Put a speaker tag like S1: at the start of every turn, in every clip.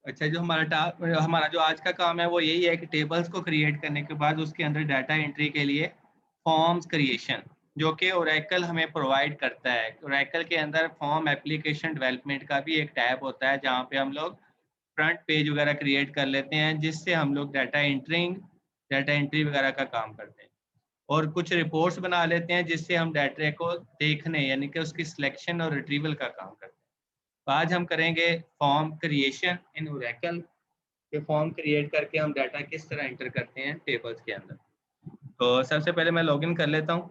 S1: अच्छा, जो हमारा जो आज का काम है वो यही है कि टेबल्स को क्रिएट करने के बाद उसके अंदर डाटा एंट्री के लिए फॉर्म्स क्रिएशन, जो कि ओरेकल हमें प्रोवाइड करता है। ओरेकल के अंदर फॉर्म एप्लीकेशन डेवलपमेंट का भी एक टैब होता है, जहाँ पे हम लोग फ्रंट पेज वगैरह क्रिएट कर लेते हैं, जिससे हम लोग डाटा एंट्री वगैरह का काम करते हैं। और कुछ रिपोर्ट्स बना लेते हैं, जिससे हम डाटा को देखने यानी कि उसकी सिलेक्शन और रिट्रीवल का काम करते हैं। तो आज हम करेंगे फॉर्म क्रिएशन इन ओरेकल के। फॉर्म क्रिएट करके हम डाटा किस तरह एंटर करते हैं टेबल्स के अंदर। तो सबसे पहले मैं लॉगिन कर लेता हूँ।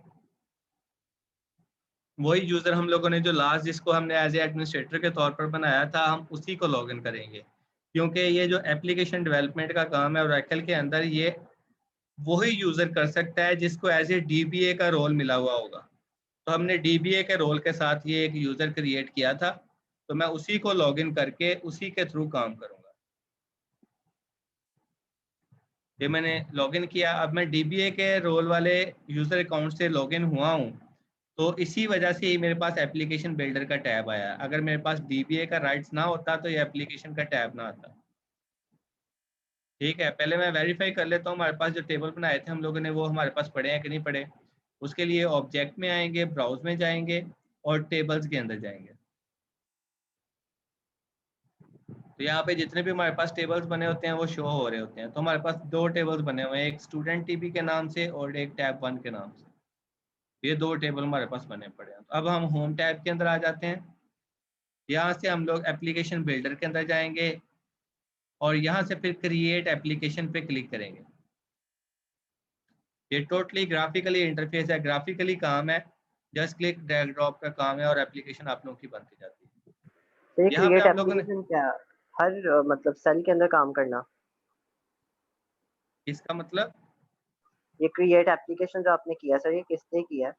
S1: वही यूजर हम लोगों ने जो लास्ट जिसको हमने एज ए एडमिनिस्ट्रेटर के तौर पर बनाया था, हम उसी को लॉगिन करेंगे, क्योंकि ये जो एप्लीकेशन डेवलपमेंट का काम है ओरेकल के अंदर, ये वही यूजर कर सकता है जिसको एज ए डीबीए का रोल मिला हुआ होगा। तो हमने डीबीए के रोल के साथ ये एक यूजर क्रिएट किया था, तो मैं उसी को लॉगिन करके उसी के थ्रू काम करूंगा। ये मैंने लॉगिन किया। अब मैं डीबीए के रोल वाले यूजर अकाउंट से लॉगिन हुआ हूँ, तो इसी वजह से ही मेरे पास एप्लीकेशन बिल्डर का टैब आया। अगर मेरे पास डीबीए का राइट्स ना होता तो ये एप्लीकेशन का टैब ना आता। ठीक है, पहले मैं वेरीफाई कर लेता हूँ हमारे पास जो टेबल बनाए थे हम लोगों ने वो हमारे पास पढ़े हैं कि नहीं पढ़े। उसके लिए ऑब्जेक्ट में आएंगे, ब्राउज में जाएंगे और टेबल्स के अंदर जाएंगे। तो यहाँ पे जितने भी हमारे पास टेबल्स बने होते हैं वो शो हो रहे होते हैं। तो हमारे पास दो टेबल्स बने हुए हैं, एक स्टूडेंट टीबी के नाम से और एक टैब 1 के नाम से। ये दो टेबल हमारे पास बने पड़े हैं। तो अब हम होम टैब के अंदर आ जाते हैं। यहाँ से हम लोग एप्लीकेशन बिल्डर के अंदर जाएंगे और यहाँ से फिर क्रिएट एप्लीकेशन पे क्लिक करेंगे। ये टोटली ग्राफिकली इंटरफेस है, ग्राफिकली काम है, जस्ट क्लिक ड्रैग ड्रॉप का काम है और एप्लीकेशन आप लोगों की बनती जाती है।
S2: तो ये
S1: यहाँ पे
S2: क्रिएट
S1: हम लोगों ने
S2: एप्लीकेशन क्या है? हर मतलब सेल के अंदर काम करना?
S1: इसका मतलब,
S2: ये क्रिएट एप्लीकेशन जो आपने किया सर, ये किसने किया है?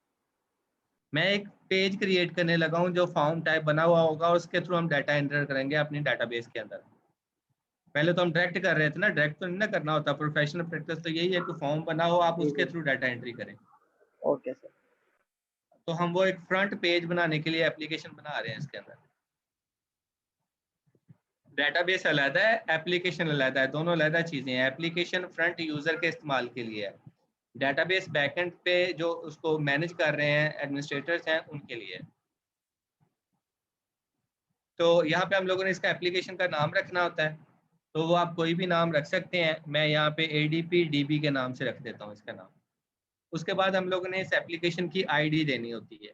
S1: मैं एक पेज क्रिएट करने लगा हूँ जो फॉर्म टाइप बना हुआ होगा, उसके थ्रू हम डाटा एंटर करेंगे अपनी डाटाबेस के अंदर। पहले तो हम डायरेक्ट कर रहे थे ना, डायरेक्ट तो नहीं ना करना होता। प्रोफेशनल प्रैक्टिस तो यही है कि फॉर्म बना हो, आप
S2: जी
S1: उसके
S2: जी।
S1: थ्रू डाटा एंट्री करें।
S2: Okay sir.
S1: तो हम वो एक फ्रंट पेज बनाने के लिए एप्लीकेशन बना रहे हैं। इसके अंदर डेटाबेस अलग है, एप्लीकेशन अलग है, दोनों अलग चीजें हैं। एप्लीकेशन फ्रंट यूजर के इस्तेमाल के लिए है, डेटाबेस बैकएंड पे जो उसको मैनेज कर रहे हैं एडमिनिस्ट्रेटर्स हैं उनके लिए है। तो यहाँ पे हम लोगों ने इसका एप्लीकेशन का नाम रखना होता है, तो वो आप कोई भी नाम रख सकते हैं। मैं यहाँ पे ADP DB के नाम से रख देता हूँ इसका नाम। उसके बाद हम लोगों ने इस एप्लीकेशन की आईडी देनी होती है।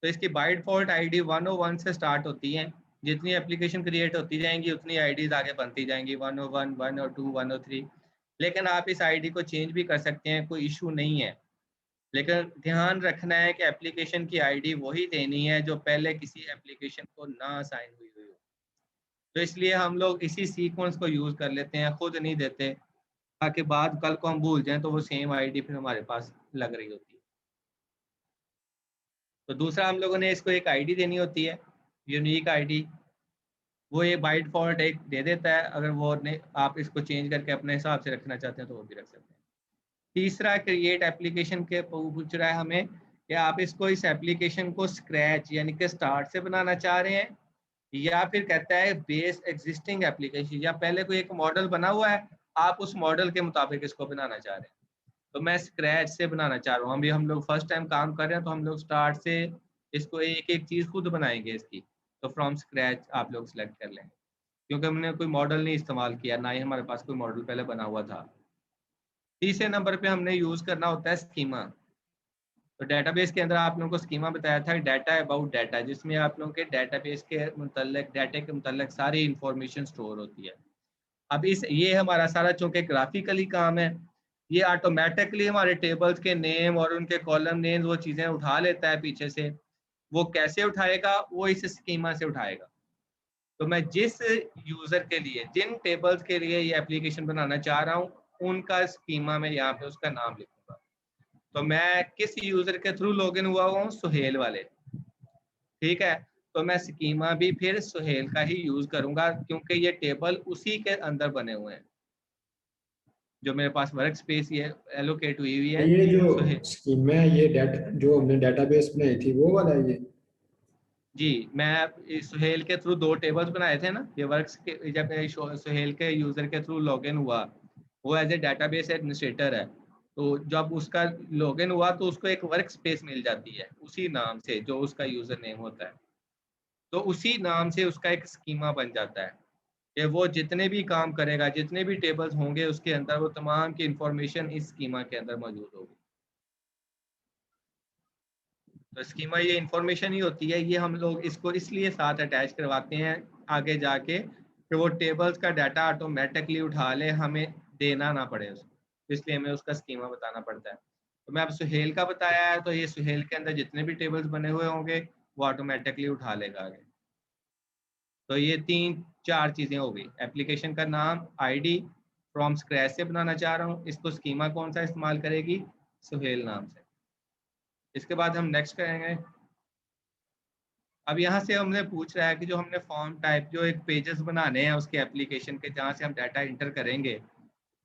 S1: तो इसकी बाय डिफॉल्ट आईडी 101 से स्टार्ट होती है। जितनी एप्लीकेशन क्रिएट होती जाएंगी उतनी आईडीज आगे बनती जाएंगी, 101, 102, 103। लेकिन आप इस आईडी को चेंज भी कर सकते हैं, कोई इशू नहीं है। लेकिन ध्यान रखना है कि एप्लीकेशन की आईडी वही देनी है जो पहले किसी एप्लीकेशन को ना असाइन हुई हुई हो। तो इसलिए हम लोग इसी सीक्वेंस को यूज कर लेते हैं, खुद नहीं देते, ताकि बाद कल को हम भूल जाएं तो वो सेम आईडी फिर हमारे पास लग रही होती है। तो दूसरा हम लोगों ने इसको एक आईडी देनी होती है, यूनिक आईडी। वो ये बाय डिफॉल्ट एक दे देता है, अगर वो ने आप इसको चेंज करके अपने हिसाब से रखना चाहते हैं तो वो भी रख सकते हैं। तीसरा क्रिएट एप्लीकेशन के पूछ रहा है हमें कि आप इसको इस एप्लीकेशन को स्क्रैच यानी कि स्टार्ट से बनाना चाह रहे हैं, या फिर कहता है बेस एग्जिस्टिंग एप्लीकेशन, या पहले कोई एक मॉडल बना हुआ है आप उस मॉडल के मुताबिक इसको बनाना चाह रहे हैं। तो मैं स्क्रैच से बनाना चाह रहा हूँ। अभी हम लोग फर्स्ट टाइम काम कर रहे हैं तो हम लोग स्टार्ट से इसको एक एक चीज़ खुद बनाएंगे इसकी। तो फ्रॉम स्क्रैच आप लोग सिलेक्ट कर लें, क्योंकि हमने कोई मॉडल नहीं इस्तेमाल किया, ना ही हमारे पास कोई मॉडल पहले बना हुआ था। तीसरे नंबर पे हमने यूज़ करना होता है स्कीमा। तो डेटाबेस के अंदर आप लोगों को स्कीमा बताया था, डाटा अबाउट डाटा, जिसमें आप लोगों के डेटाबेस के मुतल्लिक डाटा के मुतल्लिक सारी इंफॉर्मेशन स्टोर होती है। अब इस ये हमारा सारा चूंकि ग्राफिकली काम है, ये ऑटोमेटिकली हमारे टेबल्स के नेम और उनके कॉलम नेम वो चीज़ें उठा लेता है पीछे से। वो कैसे उठाएगा? वो इस स्कीमा से उठाएगा। तो मैं जिस यूज़र के लिए, जिन टेबल्स के लिए ये एप्लीकेशन बनाना चाह रहा हूँ, उनका स्कीमा में यहाँ पे उसका नाम लिखूंगा। तो मैं किस यूज़र के थ्रू लॉगिन हुआ हूँ? सुहेल वाले। ठीक है, तो मैं स्कीमा भी फिर सुहेल का ही यूज़ करूंगा, क्योंकि ये टेबल उसी के अंदर बने हुए हैं। जो मेरे पास वर्क स्पेस ये एलोकेट हुई हुई है।
S3: ये जो
S1: सुहेल,
S3: स्कीम है, ये डाटा जो हमने डेटाबेस बनाई थी वो वाला है ये?
S1: जी, मैं सुहेल के थ्रू 2 टेबल्स बनाए थे ना, ये वर्क्स के जब सुहेल के यूज़र के थ्रू लॉगिन हुआ, वो एज़ ए डेटाबेस एडमिनिस्ट्रेटर है। तो जब उसका लॉगिन हुआ तो उसको एक वर्क स्पेस मिल जाती है, उसी नाम से जो उसका यूज़र नेम होता है। तो उसी नाम से उसका एक स्कीमा बन जाता है, कि वो जितने भी काम करेगा, जितने भी टेबल्स होंगे उसके अंदर वो तमाम की इन्फॉर्मेशन इस स्कीमा के अंदर मौजूद होगी। तो स्कीमा ये इन्फॉर्मेशन ही होती है, ये हम लोग इसको इसलिए साथ अटैच करवाते हैं आगे जाके कि वो टेबल्स का डाटा ऑटोमेटिकली उठा ले, हमें देना ना पड़े उसको। इसलिए हमें उसका स्कीमा बताना पड़ता है। तो मैं अब सुहेल का बताया है, तो ये सुहेल के अंदर जितने भी टेबल्स बने हुए होंगे, वो ऑटोमेटिकली उठा लेगा आगे। तो ये 3-4 चीज़ें हो गई। एप्लीकेशन का नाम, आईडी, फ्रॉम स्क्रैच से बनाना चाह रहा हूँ, इसको स्कीमा कौन-सा इस्तेमाल करेगी? सुहेल नाम से। इसके बाद हम नेक्स्ट करेंगे। अब यहाँ से हमने पूछ रहा है कि जो हमने फॉर्म टाइप जो एक पेजेस बनाने हैं उसके एप्लीकेशन के जहाँ से हम डाटा इंटर करेंगे,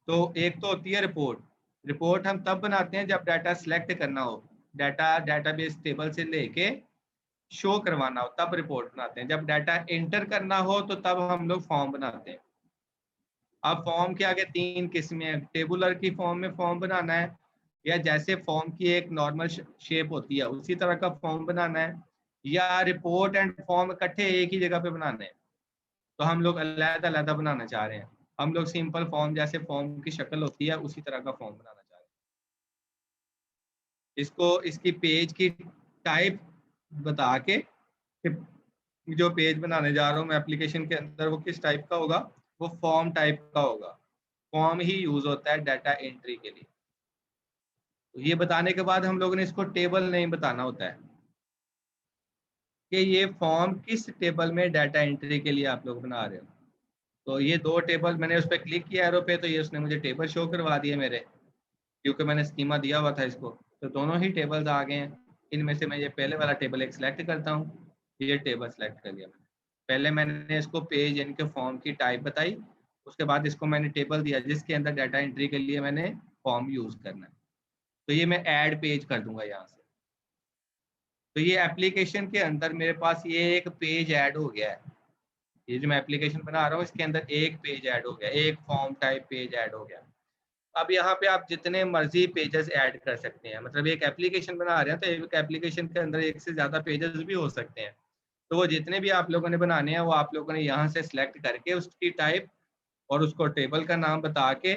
S1: तो एक तो होती है रिपोर्ट। रिपोर्ट हम तब बनाते हैं जब डाटा सिलेक्ट करना हो, डाटा डेटाबेस टेबल से लेके शो करवाना हो तब रिपोर्ट बनाते हैं। जब डाटा एंटर करना हो तो तब हम लोग फॉर्म बनाते हैं। अब फॉर्म के आगे 3 किस्में हैं, टेबुलर की फॉर्म में फॉर्म बनाना है, या जैसे फॉर्म की एक नॉर्मल शेप होती है उसी तरह का फॉर्म बनाना है, या रिपोर्ट एंड फॉर्म इकट्ठे एक ही जगह पे बनाने हैं। तो हम लोग अलग-अलग बनाना चाह रहे हैं। हम लोग सिंपल फॉर्म जैसे फॉर्म की शक्ल होती है उसी तरह का फॉर्म बनाना चाह रहे हैं। इसको इसकी पेज की टाइप बता के कि जो पेज बनाने जा रहा हूँ मैं एप्लीकेशन के अंदर वो किस टाइप का होगा, वो फॉर्म टाइप का होगा। फॉर्म ही यूज़ होता है डाटा एंट्री के लिए। तो ये बताने के बाद हम लोगों ने इसको टेबल नेम बताना होता है कि ये फॉर्म किस टेबल में डाटा एंट्री के लिए आप लोग बना रहे हो। तो ये 2 टेबल मैंने उस पे क्लिक किया एरो पे, तो ये उसने मुझे टेबल शो करवा दिए मेरे, क्योंकि मैंने स्कीमा दिया हुआ था इसको। तो दोनों ही टेबल्स आ गए हैं। इनमें से मैं ये पहले वाला टेबल एक सेलेक्ट करता हूँ। ये टेबल सेलेक्ट कर लिया मैंने। पहले मैंने इसको पेज यानी कि फॉर्म की टाइप बताई, उसके बाद इसको मैंने टेबल दिया जिसके अंदर डाटा एंट्री के लिए मैंने फॉर्म यूज़ करना है। तो ये मैं ऐड पेज कर दूँगा यहाँ से। तो ये एप्लीकेशन के अंदर मेरे पास ये एक पेज ऐड हो गया है। ये जो मैं एप्लीकेशन बना रहा हूँ इसके अंदर एक पेज ऐड हो गया, एक फॉर्म टाइप पेज ऐड हो गया। अब यहाँ पे आप जितने मर्ज़ी पेजेज़ ऐड कर सकते हैं। मतलब एक एप्लीकेशन बना रहे हैं तो एक एप्लीकेशन के अंदर एक से ज़्यादा पेजेज़ भी हो सकते हैं। तो वो जितने भी आप लोगों ने बनाने हैं वो आप लोगों ने यहाँ से सिलेक्ट करके उसकी टाइप और उसको टेबल का नाम बता के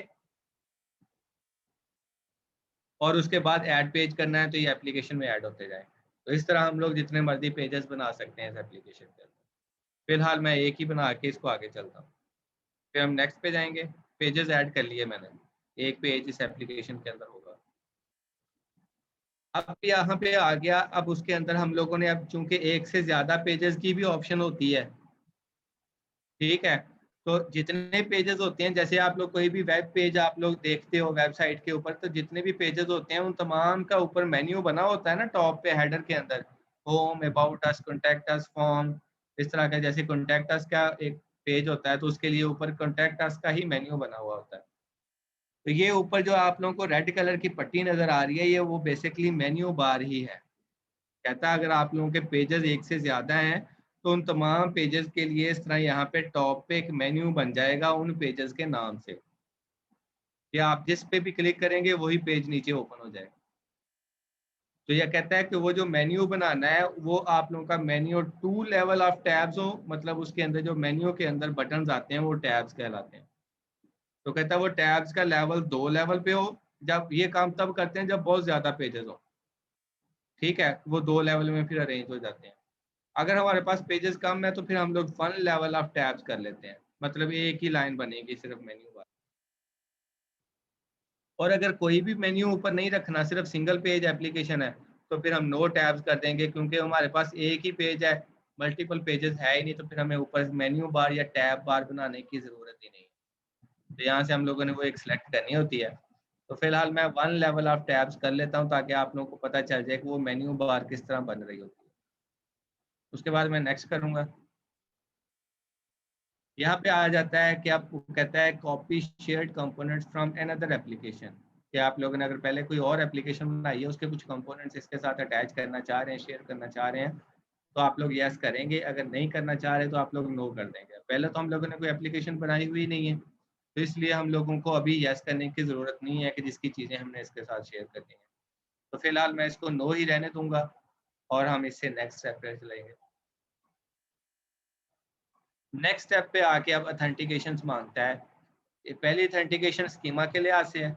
S1: और उसके बाद ऐड पेज करना है तो ये एप्लीकेशन में ऐड होते जाएँगे। तो इस तरह हम लोग जितने मर्ज़ी पेजेज़ बना सकते हैं इस एप्लीकेशन के अंदर। फिलहाल मैं एक ही बना के इसको आगे चलता हूँ। फिर हम नेक्स्ट पे जाएँगे, पेजेज़ ऐड कर लिए मैंने। एक पेज इस एप्लीकेशन के अंदर होगा। अब यहाँ पे आ गया, अब उसके अंदर हम लोगों ने अब चूँकि एक से ज़्यादा पेजेज़ की भी ऑप्शन होती है, ठीक है? तो जितने पेजेज़ होते हैं, जैसे आप लोग कोई भी वेब पेज आप लोग देखते हो वेबसाइट के ऊपर, तो जितने भी पेजेज़ होते हैं, उन तमाम का ऊपर मेन्यू बना होता है ना टॉप पे हेडर के अंदर, home, about us, contact us, form, इस तरह का। जैसे कॉन्टैक्ट अस का एक पेज होता है, तो उसके लिए ऊपर कॉन्टैक्ट अस का ही मेन्यू बना हुआ होता है। तो ये ऊपर जो आप लोगों को रेड कलर की पट्टी नज़र आ रही है, ये वो बेसिकली मेन्यू बार ही है। कहता है अगर आप लोगों के पेजेज़ एक से ज़्यादा हैं, तो उन तमाम पेजेज़ के लिए इस तरह यहाँ पे टॉप पे एक मेन्यू बन जाएगा उन पेजेज़ के नाम से, या आप जिस पे भी क्लिक करेंगे वही पेज नीचे ओपन हो जाएगा। तो ये कहता है कि वो जो मेन्यू बनाना है, वो आप लोगों का मेन्यू 2 लेवल ऑफ टैब्स हो, मतलब उसके अंदर जो मेन्यू के अंदर बटन्स आते हैं, वो टैब्स कहलाते हैं। तो कहता है वो टैब्स का लेवल 2 लेवल पे हो, जब ये काम तब करते हैं जब बहुत ज़्यादा पेजेज़ हों, ठीक है? वो 2 लेवल में फिर अरेंज हो जाते हैं। अगर हमारे पास पेजेस कम है तो फिर हम लोग 1 लेवल ऑफ टैब्स कर लेते हैं। मतलब एक ही लाइन बनेगी सिर्फ मेन्यू बार। और अगर कोई भी मेन्यू ऊपर नहीं रखना, सिर्फ सिंगल पेज एप्लीकेशन है, तो फिर हम नो टैब्स कर देंगे, क्योंकि हमारे पास एक ही पेज है, मल्टीपल पेजेस है ही नहीं, तो फिर हमें ऊपर मेन्यू बार या टैब बार बनाने की ज़रूरत ही नहीं। तो यहाँ से हम लोगों ने वो एक सिलेक्ट करनी होती है। तो फिलहाल मैं 1 लेवल ऑफ टैब्स कर लेता हूँ ताकि आप लोगों को पता चल जाए कि वो मेन्यू बार किस तरह बन रही होती है। उसके बाद मैं नेक्स्ट करूँगा। यहाँ पे आ जाता है कि आपको कहता है copy shared components from another application, कि आप लोगों ने अगर पहले कोई और एप्लीकेशन बनाई है उसके कुछ कंपोनेंट्स इसके साथ अटैच करना चाह रहे हैं, शेयर करना चाह रहे हैं, तो आप लोग यस करेंगे, अगर नहीं करना चाह रहे तो आप लोग नो कर देंगे। पहले तो हम लोगों ने कोई एप्लीकेशन बनाई हुई नहीं है, तो इसलिए हम लोगों को अभी यस करने की ज़रूरत नहीं है कि जिसकी चीज़ें हमने इसके साथ शेयर करनी है। तो फिलहाल मैं इसको नो ही रहने दूंगा और हम इससे नेक्स्ट स्टेप पे चलेंगे। नेक्स्ट स्टेप पे आके अब ऑथेंटिकेशन मांगता है। ये पहली ऑथेंटिकेशन स्कीमा के लिहाज से है,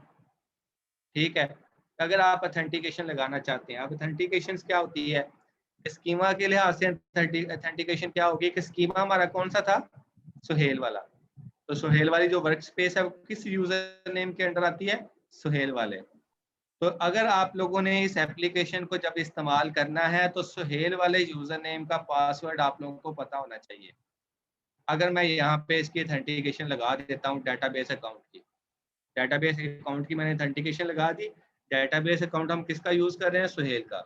S1: ठीक है। अगर आप ऑथेंटिकेशन लगाना चाहते हैं, अब ऑथेंटिकेशन क्या होती है, स्कीमा के लिहाज से ऑथेंटिकेशन क्या होगी कि स्कीमा हमारा कौन सा था, सुहेल वाला। तो सुहेल वाली जो वर्क स्पेस है वो किस यूजर नेम के अंडर आती है, सुहेल वाले। तो अगर आप लोगों ने इस एप्लीकेशन को जब इस्तेमाल करना है तो सुहेल वाले यूजर नेम का पासवर्ड आप लोगों को पता होना चाहिए। अगर मैं यहाँ पे इसकी ऑथेंटिकेशन लगा देता हूँ डाटाबेस अकाउंट की, डाटाबेस अकाउंट की मैंने ऑथेंटिकेशन लगा दी। डाटाबेस अकाउंट हम किसका यूज कर रहे हैं, सुहेल का।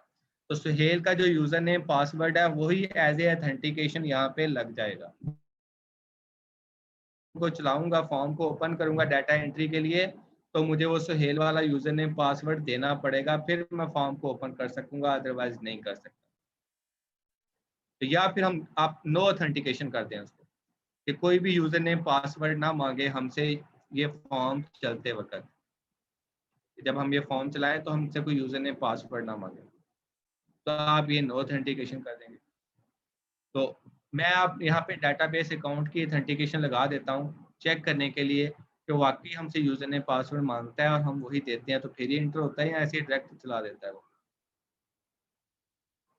S1: तो सुहेल का जो यूजर नेम पासवर्ड है वही एज ए ऑथेंटिकेशन यहाँ पे लग जाएगा। को चलाऊंगा, फॉर्म को ओपन करूंगा डाटा एंट्री के लिए, तो मुझे वो सुहेल वाला यूजर नेम पासवर्ड देना पड़ेगा, फिर मैं फॉर्म को ओपन कर सकूंगा, अदरवाइज नहीं कर सकता। तो या फिर हम आप नो ऑथेंटिकेशन करते हैं उसको कि कोई भी यूजर नेम पासवर्ड ना मांगे हमसे ये फॉर्म चलते वक्त। जब हम ये फॉर्म चलाएं तो हमसे कोई यूजर नेम पासवर्ड ना मांगे, तो आप ये नो ऑथेंटिकेशन कर देंगे। तो मैं आप यहाँ पे डाटाबेस अकाउंट की ऑथेंटिकेशन लगा देता हूँ चेक करने के लिए कि वाकई हमसे यूजर नेम पासवर्ड मांगता है और हम वही देते हैं तो फिर ही इंटर होता है या ऐसे ही डायरेक्ट चला देता है वो।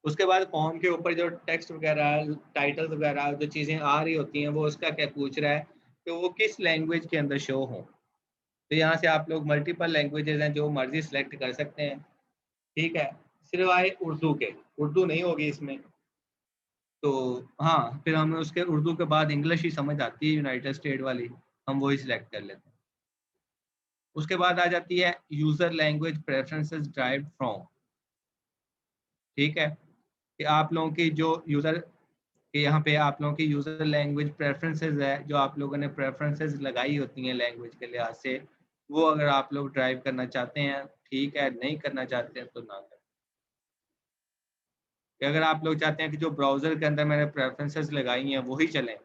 S1: उसके बाद फॉर्म के ऊपर जो टेक्स्ट वगैरह, टाइटल वगैरह जो चीज़ें आ रही होती हैं वो उसका क्या पूछ रहा है कि वो किस लैंग्वेज के अंदर शो हो। तो यहाँ से आप लोग मल्टीपल लैंग्वेजेस हैं जो मर्जी सेलेक्ट कर सकते हैं, ठीक है, सिवाय उर्दू के। उर्दू नहीं होगी इसमें। तो हाँ, फिर हमें उसके उर्दू के बाद इंग्लिश ही समझ आती है यूनाइटेड स्टेट वाली, हम वही सिलेक्ट कर लेते हैं। उसके बाद आ जाती है user language preferences derived from, ठीक है, कि आप लोगों की जो यूजर कि यहाँ पे आप लोगों की यूजर लैंग्वेज प्रेफरेंसेस है, जो आप लोगों ने प्रेफरेंसेस लगाई होती हैं लैंग्वेज के लिहाज से, वो अगर आप लोग ड्राइव करना चाहते हैं ठीक है, नहीं करना चाहते हैं तो ना करें। कि अगर आप लोग चाहते हैं कि जो ब्राउज़र के अंदर मैंने प्रेफरेंसेस लगाई हैं वही चलें,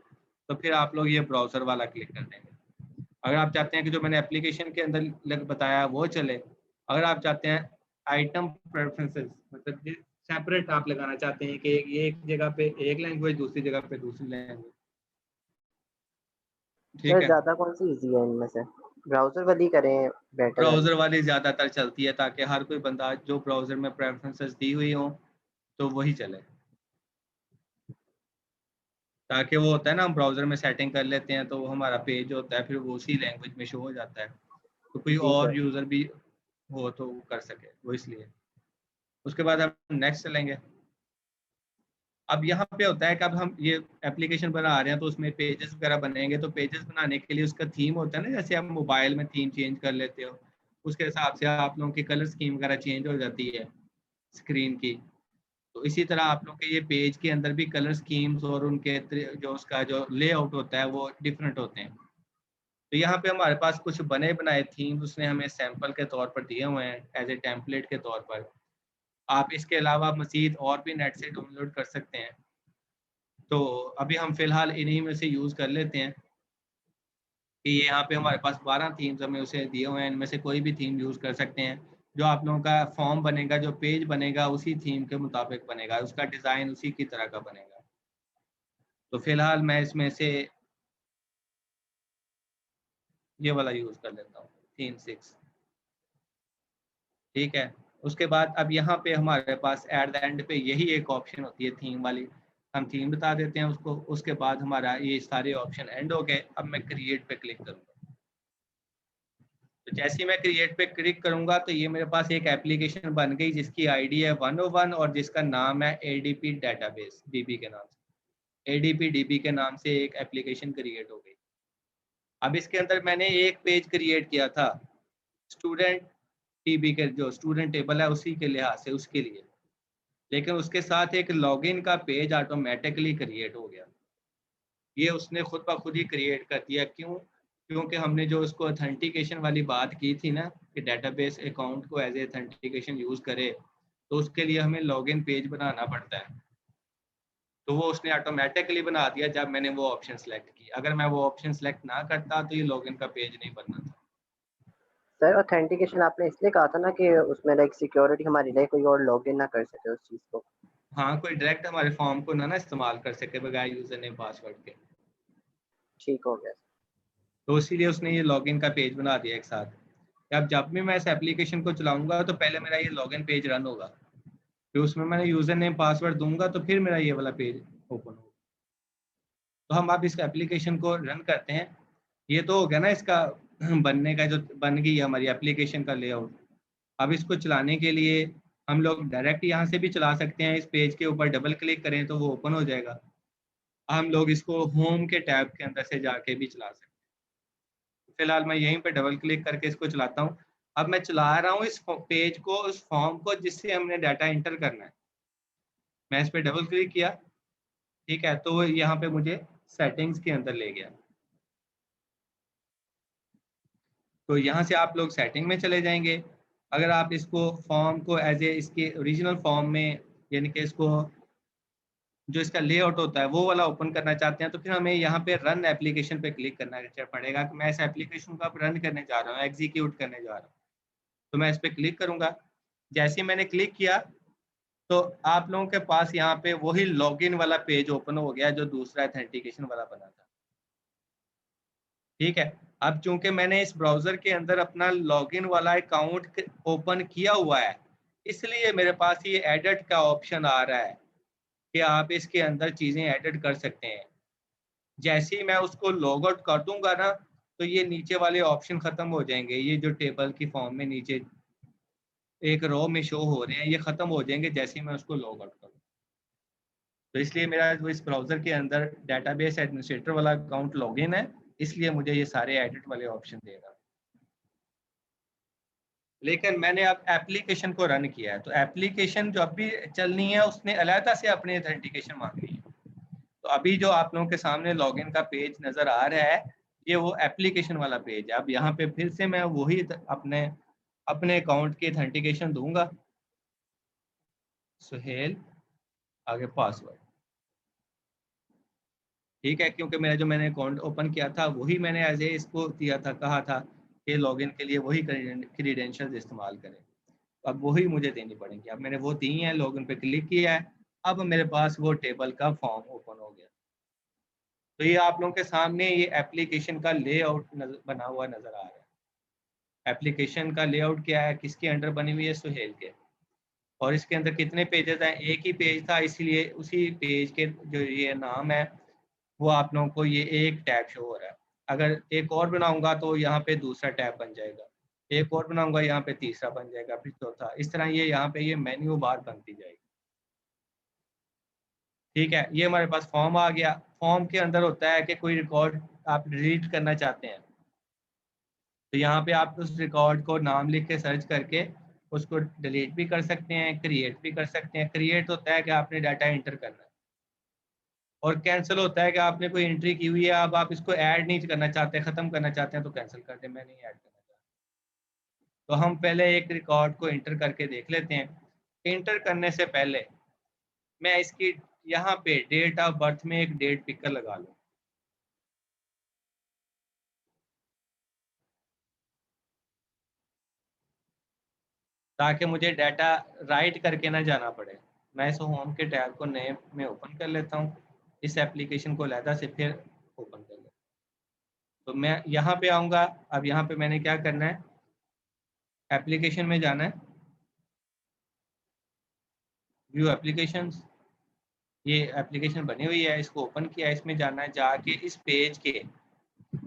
S1: तो फिर आप लोग ये ब्राउज़र वाला क्लिक कर देंगे। अगर आप चाहते हैं कि जो मैंने एप्लीकेशन के अंदर बताया वो चले, अगर आप चाहते हैं आइटम प्रेफरेंसेस मतलब सेपरेट आप लगाना चाहते हैं कि ये एक जगह पे एक लैंग्वेज, दूसरी जगह पे दूसरी लैंग्वेज, ठीक
S2: सर
S1: है।
S2: ज़्यादा कौन सी इजी है इनमें से? ब्राउज़र वाली करें बेटर है?
S1: ब्राउज़र वाली ज़्यादातर चलती है ताकि हर कोई बंदा जो ब्राउज़र में प्रेफरेंसेस दी हुई हो तो वही चले। ताकि वो होता है ना, हम ब्राउज़र में सेटिंग कर लेते हैं तो वो हमारा पेज होता है फिर वो उसी लैंग्वेज में शो हो जाता है, तो कोई
S2: जी सर।
S1: और यूज़र भी हो तो वो कर सके, वो इसलिए। उसके बाद हम नेक्स्ट चलेंगे। अब यहाँ पे होता है कि अब हम ये एप्लीकेशन बना रहे हैं तो उसमें पेजेस वगैरह बनेंगे, तो पेजेस बनाने के लिए उसका थीम होता है ना, जैसे आप मोबाइल में थीम चेंज कर लेते हो उसके हिसाब से आप लोगों की कलर स्कीम वगैरह चेंज हो जाती है स्क्रीन की। तो इसी तरह आप लोग के ये पेज के अंदर भी कलर स्कीम्स और उनके जो उसका जो लेआउट होता है वो डिफरेंट होते हैं। तो यहाँ पे हमारे पास कुछ बने बनाए थीम्स उसने हमें सैंपल के तौर पर दिए हुए हैं एज ए टेम्पलेट के तौर पर। आप इसके अलावा मज़ीद और भी नेट से डाउनलोड कर सकते हैं। तो अभी हम फिलहाल इन्हीं में से यूज़ कर लेते हैं कि ये यहाँ पे हमारे पास 12 थीम्स हमें उसे दिए हुए हैं, इनमें से कोई भी थीम यूज़ कर सकते हैं। जो आप लोगों का फॉर्म बनेगा, जो पेज बनेगा उसी थीम के मुताबिक बनेगा, उसका डिज़ाइन उसी की तरह का बनेगा। तो फिलहाल मैं इसमें से ये वाला यूज़ कर लेता हूँ, थीम 6, ठीक है। उसके बाद अब यहाँ पे हमारे पास एट द एंड पे यही एक ऑप्शन होती है थीम वाली, हम थीम बता देते हैं उसको। उसके बाद हमारा ये सारे ऑप्शन एंड हो गए। अब मैं क्रिएट पे क्लिक करूँगा। तो जैसे ही मैं क्रिएट पे क्लिक करूंगा तो ये मेरे पास एक एप्लीकेशन बन गई जिसकी आईडी है 101 और जिसका नाम है एडीपी डेटाबेस डीबी के नाम से। एडीपी डीबी के नाम से एक एप्लीकेशन क्रिएट हो गई। अब इसके अंदर मैंने एक पेज क्रिएट किया था स्टूडेंट टीबी के, जो स्टूडेंट टेबल है उसी के लिहाज से उसके लिए, लेकिन उसके साथ एक लॉगिन का पेज ऑटोमेटिकली क्रिएट हो गया। ये उसने खुद ब खुद ही क्रिएट कर दिया। क्यों? क्योंकि हमने जो उसको ऑथेंटिकेशन वाली बात की थी ना कि डेटाबेस अकाउंट को एज ए ऑथेंटिकेशन यूज़ करे, तो उसके लिए हमें लॉगिन पेज बनाना पड़ता है। तो वो उसने ऑटोमेटिकली बना दिया जब मैंने वो ऑप्शन सेलेक्ट की। अगर मैं वो ऑप्शन सेलेक्ट ना करता तो ये लॉगिन का पेज नहीं बनना था।
S2: सर ऑथेंटिकेशन आपने इसलिए कहा था ना कि उसमें लाइक सिक्योरिटी हमारी नहीं, कोई और लॉगिन ना कर सके उस चीज़ को।
S1: हाँ, कोई डायरेक्ट हमारे फॉर्म को ना इस्तेमाल कर सके बगैर यूजर नेम पासवर्ड के।
S2: ठीक हो गया।
S1: तो इसीलिए उसने ये लॉगिन का पेज बना दिया एक साथ। अब जब भी मैं इस एप्लीकेशन को चलाऊंगा तो पहले मेरा ये लॉगिन पेज रन होगा, फिर उसमें मैं यूजर नेम पासवर्ड दूंगा तो फिर मेरा ये वाला पेज ओपन होगा। तो हम अब इस एप्लीकेशन को रन करते हैं। ये तो हो गया ना इसका बनने का, जो बन गई है हमारी एप्लीकेशन का लेआउट। अब इसको चलाने के लिए हम लोग डायरेक्ट यहाँ से भी चला सकते हैं। इस पेज के ऊपर डबल क्लिक करें तो वो ओपन हो जाएगा। हम लोग इसको होम के टैब के अंदर से जाके भी चला सकते हैं। फिलहाल मैं यहीं पे डबल क्लिक करके इसको चलाता हूँ। अब मैं चला रहा हूँ इस पेज को, उस फॉर्म को जिससे हमने डाटा इंटर करना है। मैं इस पर डबल क्लिक किया, ठीक है, तो वो यहाँ पे मुझे सेटिंग्स के अंदर ले गया। तो यहाँ से आप लोग सेटिंग में चले जाएंगे। अगर आप इसको फॉर्म को एज ए इसके ओरिजिनल फॉर्म में, यानी कि इसको जो इसका लेआउट होता है वो वाला ओपन करना चाहते हैं, तो फिर हमें यहाँ पे रन एप्लीकेशन पे क्लिक करना पड़ेगा कि मैं इस एप्लीकेशन को अब रन करने जा रहा हूँ, एग्जीक्यूट करने जा रहा हूँ। तो मैं इस पर क्लिक करूँगा। जैसे ही मैंने क्लिक किया तो आप लोगों के पास यहाँ पे वही लॉगिन वाला पेज ओपन हो गया जो दूसरा ऑथेंटिकेशन वाला बना था। ठीक है, अब चूंकि मैंने इस ब्राउजर के अंदर अपना लॉगिन वाला अकाउंट ओपन किया हुआ है, इसलिए मेरे पास ये एडिट का ऑप्शन आ रहा है कि आप इसके अंदर चीज़ें एडिट कर सकते हैं। जैसे ही मैं उसको लॉग आउट कर दूंगा ना, तो ये नीचे वाले ऑप्शन खत्म हो जाएंगे। ये जो टेबल की फॉर्म में नीचे एक रो में शो हो रहे हैं, ये खत्म हो जाएंगे जैसे ही मैं उसको लॉग आउट करूँ। तो इसलिए मेरा जो इस ब्राउजर के अंदर डेटाबेस एडमिनिस्ट्रेटर वाला अकाउंट लॉगिन है, इसलिए मुझे ये सारे एडिट वाले ऑप्शन देगा। लेकिन मैंने अब एप्लीकेशन को रन किया है, तो एप्लीकेशन जब भी चलनी है उसने अलहदा से अपनी ऑथेंटिकेशन मांगनी है। तो अभी जो आप लोगों के सामने लॉगिन का पेज नज़र आ रहा है, ये वो एप्लीकेशन वाला पेज है। अब यहाँ पे फिर से मैं वही अपने अपने अकाउंट की ऑथेंटिकेशन दूंगा, सुहेल आगे पासवर्ड। ठीक है, क्योंकि मेरा जो मैंने अकाउंट ओपन किया था वही मैंने एज ए इसको दिया था, कहा था कि लॉगिन के लिए वही क्रीडेंशियल्स इस्तेमाल करें। अब वही मुझे देनी पड़ेंगी। अब मैंने वो दी हैं, लॉगिन पे क्लिक किया है, अब मेरे पास वो टेबल का फॉर्म ओपन हो गया। तो ये आप लोगों के सामने ये एप्लीकेशन का लेआउट बना हुआ नज़र आ रहा है। एप्लीकेशन का लेआउट क्या है, किसके अंडर बनी हुई है, सुहेल के। और इसके अंदर कितने पेजेस हैं, एक ही पेज था, इसीलिए उसी पेज के जो ये नाम है वो आप लोगों को ये एक टैब शो हो रहा है। अगर एक और बनाऊंगा तो यहाँ पे दूसरा टैब बन जाएगा, एक और बनाऊंगा यहाँ पे तीसरा बन जाएगा, फिर चौथा, इस तरह ये यहाँ पे ये मेन्यू बार बनती जाएगी। ठीक है, ये हमारे पास फॉर्म आ गया। फॉर्म के अंदर होता है कि कोई रिकॉर्ड आप डिलीट करना चाहते हैं, तो यहाँ पे आप उस रिकॉर्ड को नाम लिख के सर्च करके उसको डिलीट भी कर सकते हैं, क्रिएट भी कर सकते हैं। क्रिएट होता है कि आपने डाटा एंटर करना है, और कैंसिल होता है कि आपने कोई एंट्री की हुई है, अब आप इसको ऐड नहीं करना चाहते, खत्म करना चाहते हैं, तो कैंसिल कर दें, मैं नहीं ऐड करना चाहता। तो हम पहले एक रिकॉर्ड को एंटर करके देख लेते हैं। एंटर करने से पहले मैं इसकी यहाँ पे डेट ऑफ बर्थ में एक डेट पिकर लगा लूँ, ताकि मुझे डाटा राइट करके ना जाना पड़े। मैं इस होम के टैब को नए में ओपन कर लेता हूँ, इस एप्लीकेशन को अलहदा से फिर ओपन कर लेता हूँ। तो मैं यहाँ पे आऊँगा। अब यहाँ पे मैंने क्या करना है, एप्लीकेशन में जाना है, व्यू एप्लीकेशंस, ये एप्लीकेशन बनी हुई है, इसको ओपन किया, इसमें जाना है, जाके इस पेज के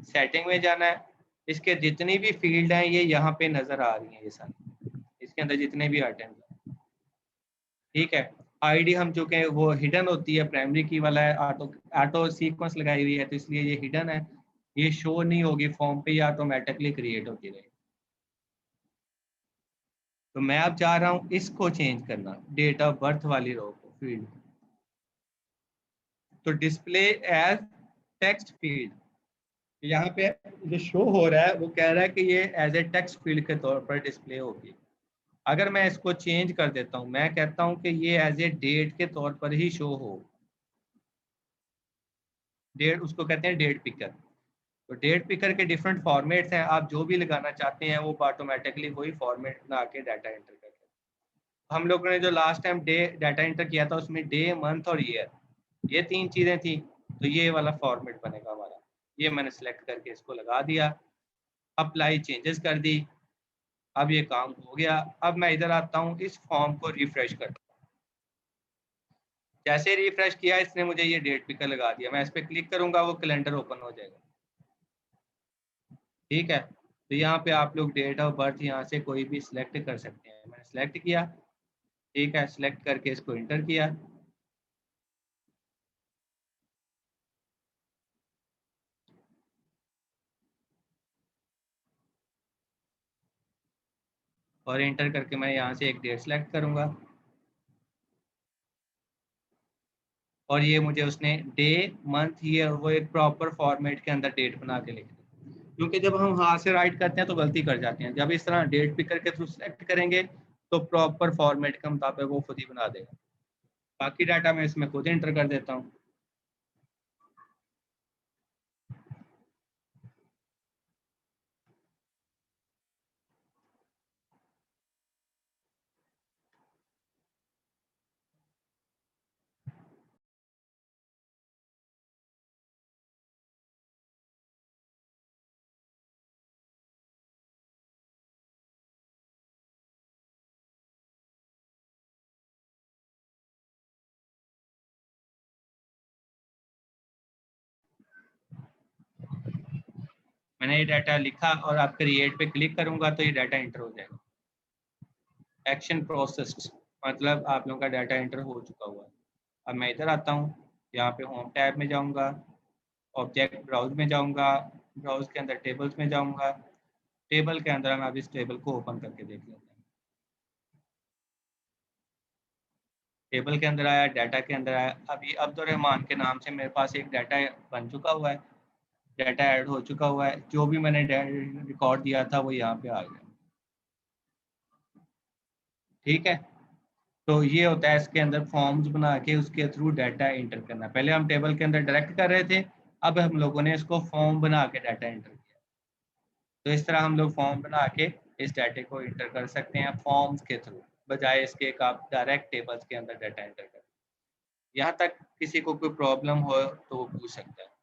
S1: सेटिंग में जाना है। इसके जितनी भी फील्ड हैं ये यहाँ पे नज़र आ रही हैं, ये सारी इसके अंदर जितने भी आइटम्स हैं। ठीक है, आईडी हम चुके हैं वो हिडन होती है, प्राइमरी की वाला है, ऑटो ऑटो सीक्वेंस लगाई हुई है, तो इसलिए ये हिडन है, ये शो नहीं होगी फॉर्म पे, ये ऑटोमेटिकली क्रिएट होती रहेगी। तो मैं अब चाह रहा हूँ इसको चेंज करना, डेट ऑफ बर्थ वाली रो को, फील्ड। तो डिस्प्ले एज टेक्स्ट फील्ड, यहाँ पे जो शो हो रहा है वो कह रहा है कि ये एज ए टेक्स्ट फील्ड के तौर पर डिस्प्ले होगी। अगर मैं इसको चेंज कर देता हूँ, मैं कहता हूँ कि ये एज ए डेट के तौर पर ही शो हो, डेट उसको कहते हैं डेट पिकर। तो डेट पिकर के डिफरेंट फॉर्मेट्स हैं, आप जो भी लगाना चाहते हैं वो ऑटोमेटिकली वही फॉर्मेट बना के डाटा एंटर करते हैं। हम लोगों ने जो last time day data enter किया था उसमें डे, मंथ और ईयर, ये 3 चीज़ें थी। तो ये वाला फॉर्मेट बनेगा हमारा। ये मैंने सेलेक्ट करके इसको लगा दिया, अप्लाई चेंजेस कर दी। अब ये काम हो गया। अब मैं इधर आता हूँ, इस फॉर्म को रिफ्रेश करता हूँ। जैसे रिफ्रेश किया इसने मुझे ये डेट पिकर लगा दिया। मैं इस पर क्लिक करूंगा, वो कैलेंडर ओपन हो जाएगा। ठीक है, तो यहाँ पे आप लोग डेट ऑफ बर्थ यहाँ से कोई भी सिलेक्ट कर सकते हैं। मैंने सेलेक्ट किया। ठीक है, सिलेक्ट करके इसको इंटर किया। और इंटर करके मैं यहाँ से एक डेट सेलेक्ट करूंगा और ये मुझे उसने डे, मंथ, ईयर वो एक प्रॉपर फॉर्मेट के अंदर डेट बना के लिख दी। क्योंकि जब हम हाथ से राइट करते हैं तो गलती कर जाते हैं। जब इस तरह डेट पिकर के थ्रू सेलेक्ट करेंगे तो प्रॉपर फॉर्मेट के मुताबिक वो खुद ही बना देगा। बाकी डाटा मैं इसमें खुद इंटर कर देता हूँ। मैंने ये डाटा लिखा और आप क्रिएट पे क्लिक करूंगा तो ये डाटा इंटर हो जाएगा। एक्शन प्रोसेस्ड, मतलब आप लोगों का डाटा एंटर हो चुका हुआ है। अब मैं इधर आता हूँ, यहाँ पे होम टैब में जाऊँगा, ऑब्जेक्ट ब्राउज में जाऊँगा, ब्राउज के अंदर टेबल्स में जाऊँगा। टेबल के अंदर हम अब इस टेबल को ओपन करके देख लेते हैं। टेबल के अंदर आया, डाटा के अंदर आया। अभी अब्दुर्रहमान के नाम से मेरे पास एक डाटा बन चुका हुआ है, डाटा ऐड हो चुका हुआ है। जो भी मैंने रिकॉर्ड दिया था वो यहाँ पे आ गया। ठीक है, तो ये होता है इसके अंदर फॉर्म्स बना के उसके थ्रू डाटा एंटर करना। पहले हम टेबल के अंदर डायरेक्ट कर रहे थे, अब हम लोगों ने इसको फॉर्म बना के डाटा एंटर किया। तो इस तरह हम लोग फॉर्म बना के इस डाटे को एंटर कर सकते हैं फॉर्म्स के थ्रू, बजाय इसके कि आप डायरेक्ट टेबल्स के अंदर डाटा एंटर करें। यहाँ तक किसी को कोई प्रॉब्लम हो तो वो पूछ सकता है।